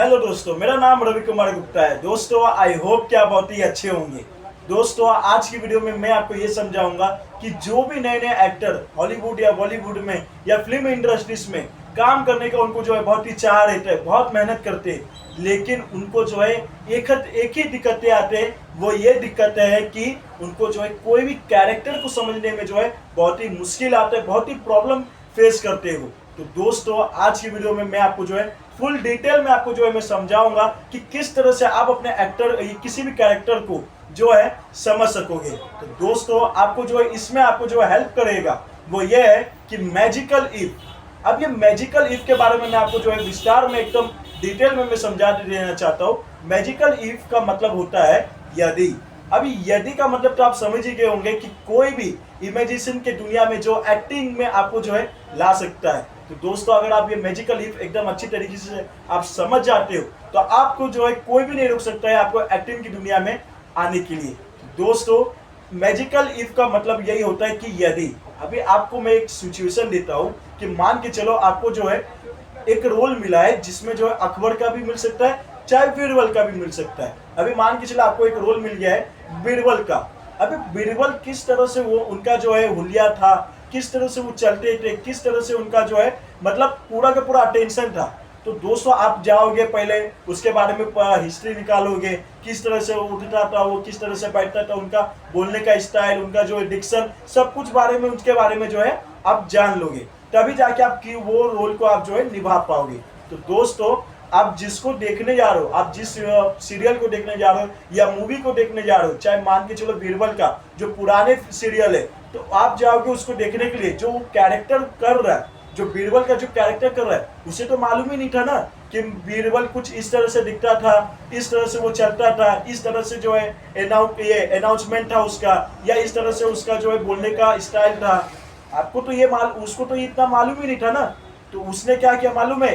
Hello दोस्तों, मेरा नाम रवि कुमार गुप्ता है। दोस्तों, आई होप कि आप बहुत ही अच्छे होंगे। दोस्तों, आज की वीडियो में मैं आपको ये समझाऊंगा कि जो भी नए नए एक्टर हॉलीवुड या बॉलीवुड में या फिल्म इंडस्ट्रीज में काम करने का उनको जो है बहुत ही चाह रहता है, बहुत मेहनत करते हैं, लेकिन उनको जो है एक ही दिक्कतें आते हैं। वो ये दिक्कत है कि उनको जो है कोई भी कैरेक्टर को समझने में जो है बहुत ही मुश्किल आता है, बहुत ही प्रॉब्लम फेस करते हो। तो दोस्तों, आज की वीडियो में मैं आपको जो है फुल डिटेल में आपको जो है मैं समझाऊंगा कि किस तरह से आप अपने एक्टर किसी भी कैरेक्टर को जो है समझ सकोगे। तो दोस्तों, आपको जो है इसमें आपको जो है हेल्प करेगा वो ये है कि मैजिकल इफ। अब ये मैजिकल इफ के बारे में मैं आपको जो है विस्तार में एकदम डिटेल में मैं समझा देना चाहता हूँ। मैजिकल इफ का मतलब होता है यदि। अभी यदि का मतलब तो आप समझ ही गए होंगे कि कोई भी इमेजिनेशन के दुनिया में जो एक्टिंग में आपको जो है ला सकता है। तो दोस्तों, अगर आप ये मैजिकल इफ एकदम अच्छी तरीके से आप समझ जाते हो तो आपको जो है कोई भी नहीं रोक सकता है आपको एक्टिंग की दुनिया में आने के लिए। तो दोस्तों, मैजिकल इफ का मतलब यही होता है कि यदि। अभी आपको मैं एक सिचुएशन देता हूँ कि मान के चलो आपको जो है एक रोल मिला है जिसमें जो है अकबर का भी मिल सकता है, चाहे बीरबल का भी मिल सकता है। अभी मान के चलो आपको एक रोल मिल गया है बीरबल का। अभी बीरबल किस तरह से वो उनका जो है हुलिया था, किस तरह से वो चलते थे, किस तरह से उनका जो है मतलब पूरा का पूरा अटेंशन था। तो दोस्तों, आप जाओगे पहले उसके बारे में हिस्ट्री निकालोगे, किस तरह से वो उठता था, वो किस तरह से बैठता था, उनका बोलने का स्टाइल, उनका जो डिक्शन, सब कुछ बारे में उसके बारे में जो है आप जान लोगे। तभी जाके आप की वो रोल को आप जो है निभा पाओगे। तो दोस्तों, आप जिसको देखने जा रहे हो, आप जिस सीरियल को देखने जा रहे हो या मूवी को देखने जा रहे हो, चाहे मान के चलो बीरबल का जो पुराने सीरियल है, तो आप जाओगे उसको देखने के लिए। जो कैरेक्टर कर रहा है, जो बीरबल का जो कैरेक्टर कर रहा है, उसे तो मालूम ही नहीं था ना कि बीरबल कुछ इस तरह से दिखता था, इस तरह से वो चलता था, इस तरह से जो है अनाउंसमेंट था उसका, या इस तरह से उसका जो है बोलने का स्टाइल था। आपको तो ये उसको तो ये इतना मालूम ही नहीं था ना। तो उसने क्या किया मालूम है,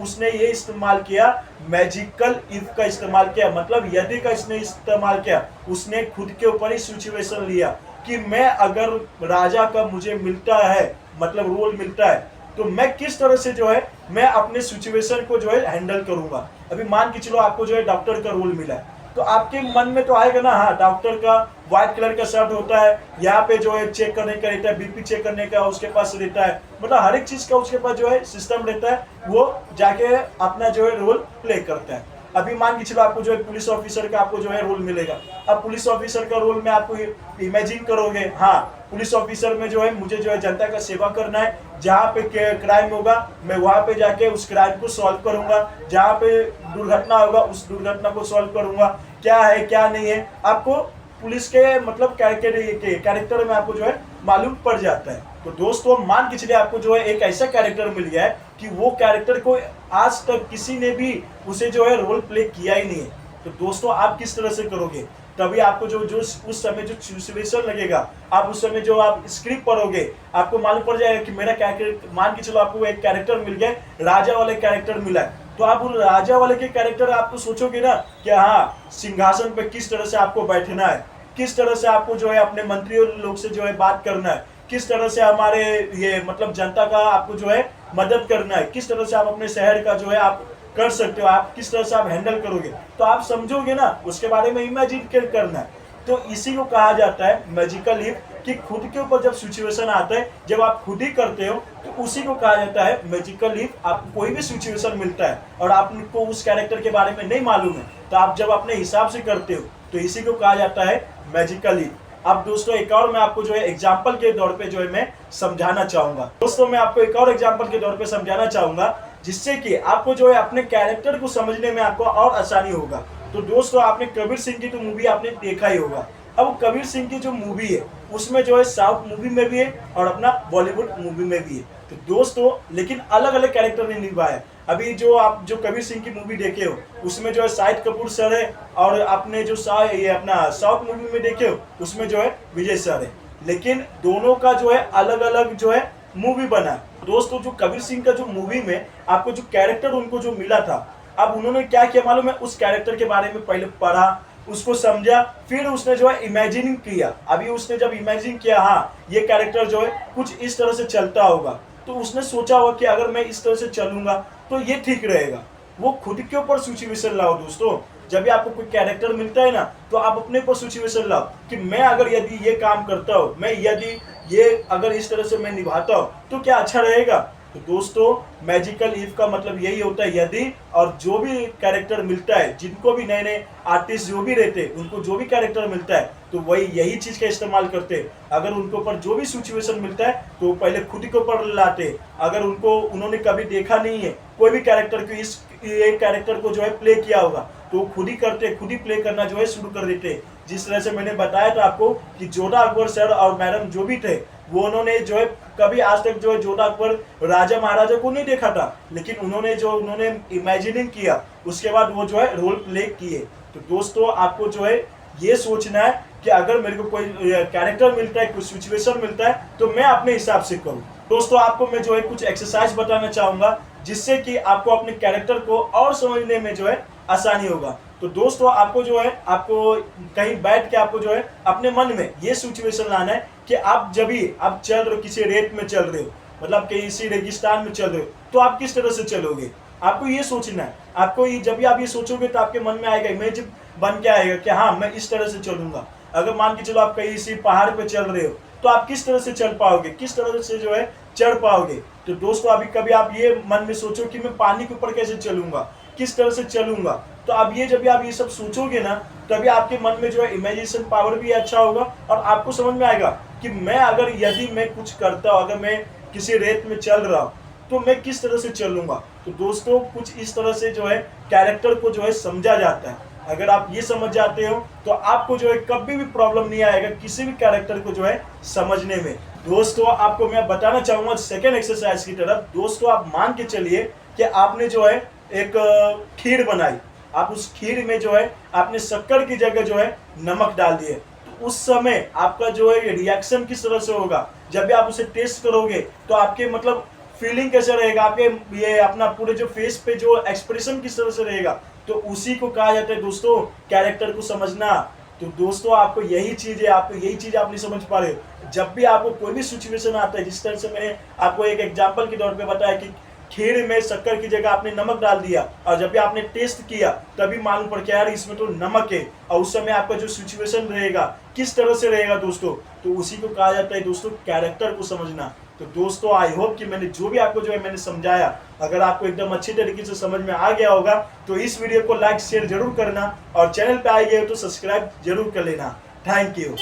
उसने ये इस्तेमाल किया, मैजिकल इफ का इस्तेमाल किया, मतलब यदि का इसने इस्तेमाल किया। उसने खुद के ऊपर ही सिचुएशन लिया कि मैं अगर राजा का मुझे मिलता है, मतलब रोल मिलता है, तो मैं किस तरह से जो है मैं अपने सिचुएशन को जो है हैंडल करूंगा। अभी मान के चलो आपको जो है डॉक्टर का रोल मिला है, तो आपके मन में तो आएगा ना, हाँ डॉक्टर का व्हाइट कलर का शर्ट होता है, यहाँ पे जो है चेक करने का रहता है, बीपी चेक करने का उसके पास रहता है, मतलब हर एक चीज का उसके पास जो है सिस्टम रहता है। वो जाके अपना जो है रोल प्ले करता है। अभी मान के चलो आपको जो है पुलिस ऑफिसर का आपको जो है रोल मिलेगा। अब पुलिस ऑफिसर का रोल में आपको इमेजिन करोगे, हाँ पुलिस ऑफिसर में जो है मुझे जो है जनता का सेवा करना है, जहाँ पे क्राइम होगा मैं वहां पे जाके उस क्राइम को सॉल्व करूंगा, जहाँ पे दुर्घटना होगा उस दुर्घटना को सॉल्व करूंगा, क्या है क्या नहीं है आपको पुलिस के मतलब कैरेक्टर में आपको जो है मालूम पड़ जाता है। तो दोस्तों, मान के चलिए आपको जो है एक ऐसा कैरेक्टर मिल गया है कि वो कैरेक्टर को आज तक किसी ने भी उसे जो है रोल प्ले किया ही नहीं है। तो दोस्तों, आप किस तरह से करोगे, तभी आपको जो जो उस समय जो सिचुएशन लगेगा, आप उस समय जो आप स्क्रिप्ट पढ़ोगे, आपको मालूम पड़ जाएगा कि मेरा कैरेक्टर, मान के चलो आपको एक कैरेक्टर मिल गया, राजा वाले कैरेक्टर मिला है, तो आप उन राजा वाले के कैरेक्टर आपको सोचोगे ना कि हाँ सिंहासन पे किस तरह से आपको बैठना है, किस तरह से आपको जो है अपने मंत्रियों लोग से जो है बात करना है, किस तरह से हमारे ये मतलब जनता का आपको जो है मदद करना है, किस तरह से आप अपने शहर का जो है आप कर सकते हो, आप किस तरह से आप हैंडल करोगे, तो आप समझोगे ना, उसके बारे में इमेजिन करना है। तो इसी को कहा जाता है मैजिकल इफ, कि खुद के ऊपर जब सिचुएशन आता है, जब आप खुद ही करते हो, तो उसी को कहा जाता है मैजिकल इफ। आपको कोई भी सिचुएशन मिलता है और आपको उस कैरेक्टर के बारे में नहीं मालूम है, तो आप जब अपने हिसाब से करते हो, तो इसी को कहा जाता है मैजिकल इफ। अब दोस्तों, एक और मैं आपको जो है एग्जाम्पल के तौर पे जो है मैं समझाना चाहूंगा। दोस्तों, मैं आपको एक और एग्जाम्पल के तौर पे समझाना चाहूंगा, जिससे कि आपको जो है अपने कैरेक्टर को समझने में आपको और आसानी होगा। तो दोस्तों, आपने कबीर सिंह की तो मूवी आपने देखा ही होगा। अब कबीर सिंह की जो मूवी है उसमें जो है साउथ मूवी में भी है और अपना बॉलीवुड मूवी में भी है। तो दोस्तों, लेकिन अलग अलग कैरेक्टर ने निभाया। अभी जो आप जो कबीर सिंह की मूवी देखे हो उसमें जो है शाहिद कपूर सर है, और आपने जो ये अपना साउथ मूवी में देखे हो उसमें जो है विजय सर है। लेकिन दोनों का जो है अलग अलग जो है मूवी बना है। दोस्तों, जो कबीर सिंह का जो मूवी में आपको जो कैरेक्टर उनको जो मिला था, अब उन्होंने क्या किया मालूम है, उस कैरेक्टर के बारे में पहले पढ़ा, उसको समझा, फिर उसने जो है इमेजिन किया। अभी उसने जब इमेजिन किया, हाँ ये कैरेक्टर जो है कुछ इस तरह से चलता होगा, तो उसने सोचा होगा कि अगर मैं इस तरह से चलूंगा तो ये ठीक रहेगा। वो खुद के ऊपर सिचुएशन लाओ दोस्तों। जब भी आपको कोई कैरेक्टर मिलता है ना, तो आप अपने ऊपर सिचुएशन लाओ कि मैं अगर यदि ये काम करता हूँ, मैं यदि ये अगर इस तरह से मैं निभाता हूँ तो क्या अच्छा रहेगा। तो दोस्तों मैजिकल ईफ का मतलब यही होता है यदि, और जो भी कैरेक्टर मिलता है, जिनको भी नए नए आर्टिस्ट जो भी रहते हैं, उनको जो भी कैरेक्टर मिलता है तो वही यही चीज का इस्तेमाल करते हैं। अगर उनके ऊपर जो भी सिचुएशन मिलता है तो वो पहले खुद के ऊपर लाते हैं। अगर उन्होंने कभी देखा नहीं है कोई भी कैरेक्टर को, इस एक कैरेक्टर को जो है प्ले किया होगा, तो खुद ही करते, खुद ही प्ले करना जो है शुरू कर देते हैं। जिस तरह से मैंने बताया था आपको कि जोधा अकबर सर और मैडम जो भी थे, वो उन्होंने जो है कभी आज तक जो है जोधा अकबर राजा महाराजा को नहीं देखा था, लेकिन उन्होंने इमेजिनिंग किया, उसके बाद वो जो है रोल प्ले किए। तो दोस्तों आपको जो है ये सोचना है कि अगर मेरे को कोई कैरेक्टर मिलता है, कोई सिचुएशन मिलता है, तो मैं अपने हिसाब से करूँ। दोस्तों आपको मैं जो है कुछ एक्सरसाइज बताना चाहूंगा, जिससे कि आपको अपने कैरेक्टर को और समझने में जो है आसानी होगा। तो दोस्तों आपको जो है, आपको कहीं बैठ के आपको जो है अपने मन में ये सिचुएशन लाना है कि आप जब भी आप चल रहे हो, किसी रेत में चल रहे हो, मतलब किसी रेगिस्तान में चल रहे हो, तो आप किस तरह से चलोगे, आपको ये सोचना है। आपको ये जब भी आप ये सोचोगे तो आपके मन में आएगा, इमेज बन के आएगा कि हाँ मैं इस तरह से चलूंगा। अगर मान के चलो आप कहीं इसी पहाड़ पे चल रहे हो, तो आप किस तरह से चल पाओगे, किस तरह से जो है चढ़ पाओगे। तो दोस्तों अभी कभी आप ये मन में सोचो कि मैं पानी के ऊपर कैसे चलूंगा, किस तरह से चलूंगा। तो अब ये जब भी आप ये सब सोचोगे ना, तभी आपके मन में जो है इमेजिनेशन पावर भी अच्छा होगा, और आपको समझ में आएगा कि मैं अगर यदि मैं कुछ करता हूँ, अगर मैं किसी रेत में चल रहा हूँ, तो मैं किस तरह से चलूंगा। तो दोस्तों कुछ इस तरह से जो है कैरेक्टर को जो है समझा जाता है। अगर आप ये समझ जाते हो तो आपको जो है कभी भी प्रॉब्लम नहीं आएगा किसी भी कैरेक्टर को जो है समझने में। दोस्तों आपको मैं बताना चाहूंगा सेकेंड एक्सरसाइज की तरफ। दोस्तों आप मान के चलिए कि आपने जो है एक खीर बनाई, आप उस खीर में जो है आपने शक्कर की जगह जो है नमक डाल दिए, तो उस समय आपका जो है रिएक्शन किस तरह से होगा, जब भी आप उसे टेस्ट करोगे तो आपके मतलब फीलिंग कैसे रहेगा, आपके ये अपना पूरे जो फेस पे जो एक्सप्रेशन किस तरह से रहेगा, तो उसी को कहा जाता है दोस्तों कैरेक्टर को समझना। तो दोस्तों आपको यही चीज है, आपको यही चीज आप नहीं समझ पा रहे। जब भी आपको कोई भी सिचुएशन आता है, जिस तरह से मैंने आपको एक एग्जांपल के तौर पे बताया कि खीर में शक्कर की जगह आपने नमक डाल दिया, और जब भी आपने टेस्ट किया तभी मालूम पड़ गया यार इसमें तो नमक है, और उस समय आपका जो सिचुएशन रहेगा किस तरह से रहेगा दोस्तों, तो उसी को कहा जाता है दोस्तों कैरेक्टर को समझना। तो दोस्तों आई होप कि मैंने जो भी आपको जो है मैंने समझाया, अगर आपको एकदम अच्छी तरीके से समझ में आ गया होगा, तो इस वीडियो को लाइक शेयर जरूर करना, और चैनल पे आए गए हो तो सब्सक्राइब जरूर कर लेना। Thank you.